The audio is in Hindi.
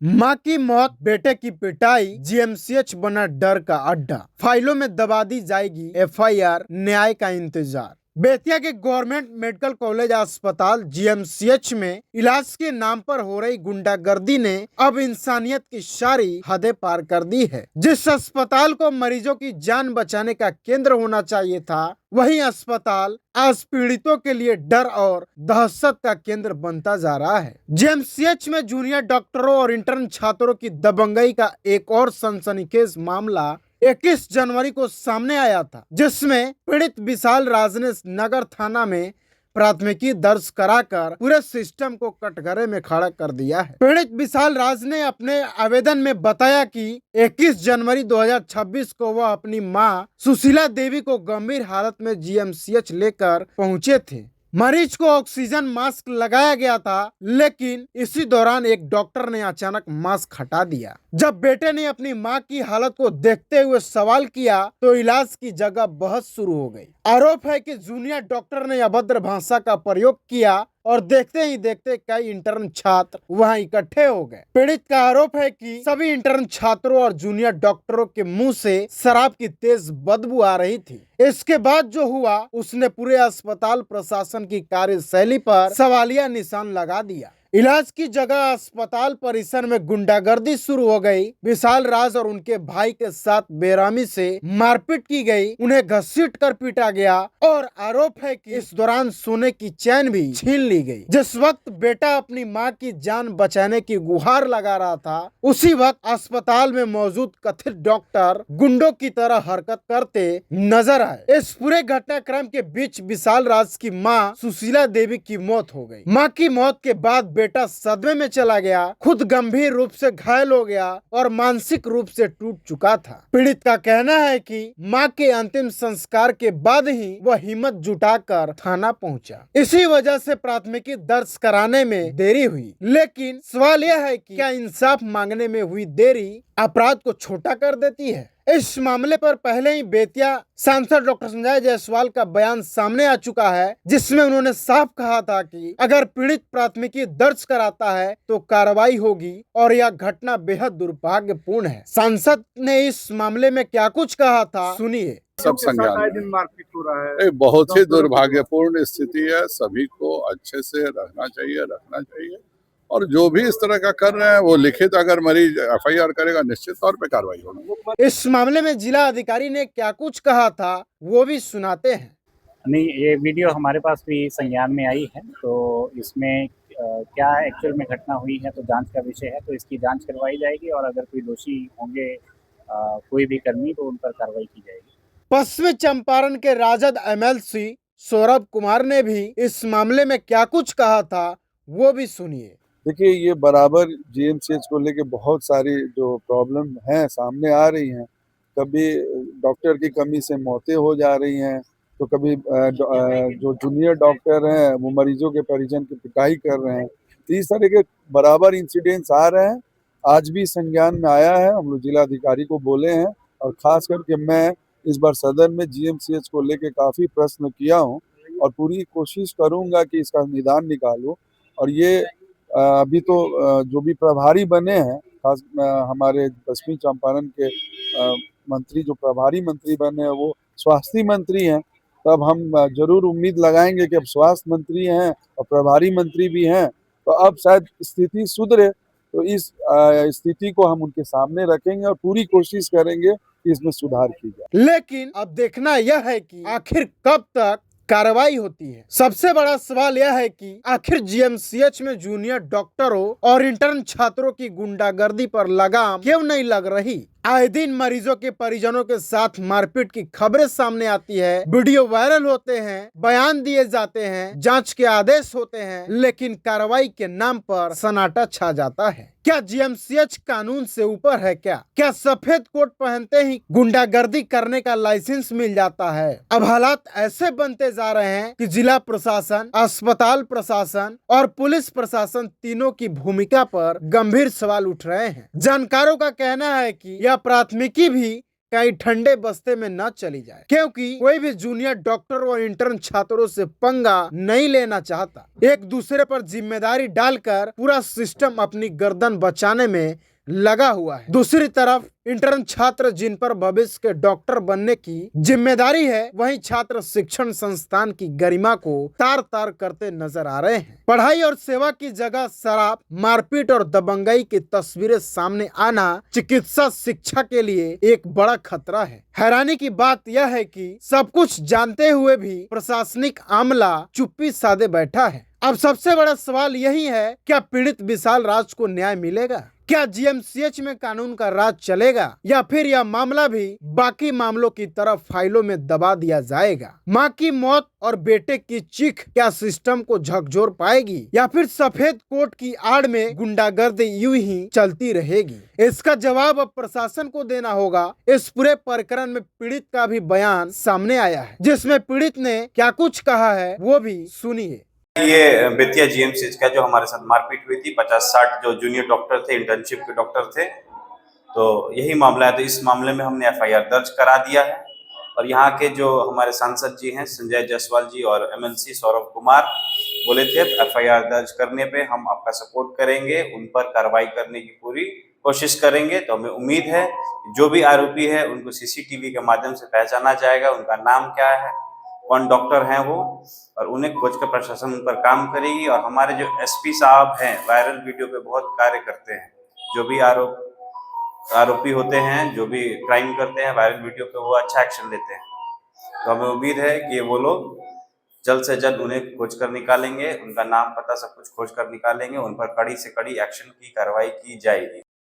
माँ की मौत, बेटे की पिटाई, जीएमसीएच बना डर का अड्डा। फाइलों में दबा दी जाएगी एफआईआर, न्याय का इंतजार। बेतिया के गवर्नमेंट मेडिकल कॉलेज अस्पताल जीएमसीएच में इलाज के नाम पर हो रही गुंडागर्दी ने अब इंसानियत की सारी हदें पार कर दी है। जिस अस्पताल को मरीजों की जान बचाने का केंद्र होना चाहिए था, वही अस्पताल आज पीड़ितों के लिए डर और दहशत का केंद्र बनता जा रहा है। जेएमसीएच में जूनियर डॉक्टरों और इंटर्न छात्रों की दबंगई का एक और सनसनीखेज मामला 21 जनवरी को सामने आया था, जिसमें पीड़ित विशाल राज ने नगर थाना में प्राथमिकी दर्ज कराकर पूरे सिस्टम को कटघरे में खड़ा कर दिया है। पीड़ित विशाल राज ने अपने आवेदन में बताया कि 21 जनवरी 2026 को वह अपनी मां सुशीला देवी को गंभीर हालत में जीएमसीएच लेकर पहुंचे थे। मरीज को ऑक्सीजन मास्क लगाया गया था, लेकिन इसी दौरान एक डॉक्टर ने अचानक मास्क हटा दिया। जब बेटे ने अपनी मां की हालत को देखते हुए सवाल किया, तो इलाज की जगह बहस शुरू हो गई। आरोप है कि जूनियर डॉक्टर ने अभद्र भाषा का प्रयोग किया और देखते ही देखते कई इंटर्न छात्र वहां इकट्ठे हो गए। पीड़ित का आरोप है कि सभी इंटर्न छात्रों और जूनियर डॉक्टरों के मुंह से शराब की तेज बदबू आ रही थी। इसके बाद जो हुआ, उसने पूरे अस्पताल प्रशासन की कार्यशैली पर सवालिया निशान लगा दिया। इलाज की जगह अस्पताल परिसर में गुंडागर्दी शुरू हो गई। विशाल राज और उनके भाई के साथ बेरहमी से मारपीट की गई, उन्हें घसीट कर पीटा गया और आरोप है कि इस दौरान सोने की चैन भी छीन ली गई। जिस वक्त बेटा अपनी मां की जान बचाने की गुहार लगा रहा था, उसी वक्त अस्पताल में मौजूद कथित डॉक्टर गुंडों की तरह हरकत करते नजर आए। इस पूरे घटनाक्रम के बीच विशाल राज की मां सुशीला देवी की मौत हो गई। मां की मौत के बाद बेटा सदमे में चला गया, खुद गंभीर रूप से घायल हो गया और मानसिक रूप से टूट चुका था। पीड़ित का कहना है कि मां के अंतिम संस्कार के बाद ही वह हिम्मत जुटाकर थाना पहुंचा। इसी वजह से प्राथमिकी दर्ज कराने में देरी हुई। लेकिन सवाल यह है कि क्या इंसाफ मांगने में हुई देरी अपराध को छोटा कर देती है? इस मामले पर पहले ही बेतिया सांसद डॉक्टर संजय जायसवाल का बयान सामने आ चुका है, जिसमें उन्होंने साफ कहा था कि अगर पीड़ित प्राथमिकी दर्ज कराता है तो कार्रवाई होगी और यह घटना बेहद दुर्भाग्यपूर्ण है। सांसद ने इस मामले में क्या कुछ कहा था, सुनिए। सब संज्ञान में मारपीट हो रहा है। बहुत ही दुर्भाग्यपूर्ण स्थिति है। सभी को अच्छे से रखना चाहिए और जो भी इस तरह का कर रहे हैं वो लिखित अगर मरीज एफआईआर करेगा, निश्चित तौर पे कार्रवाई होगी। इस मामले में जिला अधिकारी ने क्या कुछ कहा था, वो भी सुनाते हैं। नहीं, ये वीडियो हमारे पास भी संज्ञान में आई है, तो इसमें क्या एक्चुअल में घटना हुई है तो जांच का विषय है, तो इसकी जांच करवाई जाएगी और अगर कोई दोषी होंगे कोई भी कर्मी, तो उन पर कार्रवाई की जाएगी। पश्चिमी चंपारण के राजद एमएलसी सौरभ कुमार ने भी इस मामले में क्या कुछ कहा था, वो भी सुनिए। देखिए, ये बराबर जीएमसीएच को लेके बहुत सारी जो प्रॉब्लम हैं सामने आ रही हैं। कभी डॉक्टर की कमी से मौतें हो जा रही हैं, तो कभी जो जूनियर डॉक्टर हैं वो मरीजों के परिजन की पिटाई कर रहे हैं। तो इस तरह के बराबर इंसिडेंट्स आ रहे हैं। आज भी संज्ञान में आया है, हम लोग जिला अधिकारी को बोले हैं और खास करके मैं इस बार सदन में जीएमसीएच को लेके काफ़ी प्रश्न किया हूँ और पूरी कोशिश करूँगा कि इसका निदान निकालूँ। और ये अभी तो जो भी प्रभारी बने हैं, खास हमारे पश्चिमी चंपारण के मंत्री जो प्रभारी मंत्री बने हैं वो स्वास्थ्य मंत्री हैं, तब हम जरूर उम्मीद लगाएंगे कि अब स्वास्थ्य मंत्री हैं और प्रभारी मंत्री भी हैं, तो अब शायद स्थिति सुधरे। तो इस स्थिति को हम उनके सामने रखेंगे और पूरी कोशिश करेंगे कि इसमें सुधार की जाए। लेकिन अब देखना यह है कि आखिर कब तक कार्रवाई होती है। सबसे बड़ा सवाल यह है कि आखिर जीएमसीएच में जूनियर डॉक्टरों और इंटर्न छात्रों की गुंडागर्दी पर लगाम क्यों नहीं लग रही? आए दिन मरीजों के परिजनों के साथ मारपीट की खबरें सामने आती है, वीडियो वायरल होते हैं, बयान दिए जाते हैं, जांच के आदेश होते हैं, लेकिन कार्रवाई के नाम पर सन्नाटा छा जाता है। क्या जीएमसीएच कानून से ऊपर है? क्या सफेद कोट पहनते ही गुंडागर्दी करने का लाइसेंस मिल जाता है? अब हालात ऐसे बनते जा रहे हैं कि जिला प्रशासन, अस्पताल प्रशासन और पुलिस प्रशासन तीनों की भूमिका पर गंभीर सवाल उठ रहे हैं। जानकारों का कहना है कि यह प्राथमिकी भी कहीं ठंडे बस्ते में न चली जाए, क्योंकि कोई भी जूनियर डॉक्टर और इंटर्न छात्रों से पंगा नहीं लेना चाहता। एक दूसरे पर जिम्मेदारी डालकर पूरा सिस्टम अपनी गर्दन बचाने में लगा हुआ है। दूसरी तरफ इंटर्न छात्र जिन पर भविष्य के डॉक्टर बनने की जिम्मेदारी है, वहीं छात्र शिक्षण संस्थान की गरिमा को तार तार करते नजर आ रहे हैं। पढ़ाई और सेवा की जगह शराब, मारपीट और दबंगई की तस्वीरें सामने आना चिकित्सा शिक्षा के लिए एक बड़ा खतरा है। हैरानी की बात यह है कि सब कुछ जानते हुए भी प्रशासनिक आमला चुप्पी साधे बैठा है। अब सबसे बड़ा सवाल यही है, क्या पीड़ित विशाल राज को न्याय मिलेगा? क्या जीएमसीएच में कानून का राज चलेगा, या फिर यह मामला भी बाकी मामलों की तरह फाइलों में दबा दिया जाएगा? मां की मौत और बेटे की चीख क्या सिस्टम को झकझोर पाएगी, या फिर सफेद कोट की आड़ में गुंडागर्दी यूं ही चलती रहेगी? इसका जवाब अब प्रशासन को देना होगा। इस पूरे प्रकरण में पीड़ित का भी बयान सामने आया है, जिसमें पीड़ित ने क्या कुछ कहा है वो भी सुनिए। ये बेतिया जीएमसीएच का जो हमारे साथ मारपीट हुई थी, 50-60 जो जूनियर डॉक्टर थे, इंटर्नशिप के डॉक्टर थे, तो यही मामला है। तो इस मामले में हमने एफआईआर दर्ज करा दिया है और यहाँ के जो हमारे सांसद जी हैं, संजय जायसवाल जी और एमएलसी सौरभ कुमार, बोले थे एफआईआर दर्ज करने पे हम आपका सपोर्ट करेंगे, उन पर कार्रवाई करने की पूरी कोशिश करेंगे। तो हमें उम्मीद है जो भी आरोपी है उनको सीसीटीवी के माध्यम से पहचाना जाएगा, उनका नाम क्या है, कौन डॉक्टर हैं वो, और उन्हें खोज कर प्रशासन उन पर काम करेगी। और हमारे जो एसपी साहब हैं, वायरल वीडियो पे बहुत कार्य करते हैं। जो भी आरोपी होते हैं, जो भी क्राइम करते हैं, वायरल वीडियो पे वो अच्छा एक्शन लेते हैं। तो हमें उम्मीद है कि वो लोग जल्द से जल्द उन्हें खोज कर निकालेंगे, उनका नाम पता सब कुछ खोज कर निकालेंगे, उन पर कड़ी से कड़ी एक्शन की कार्रवाई की जाएगी।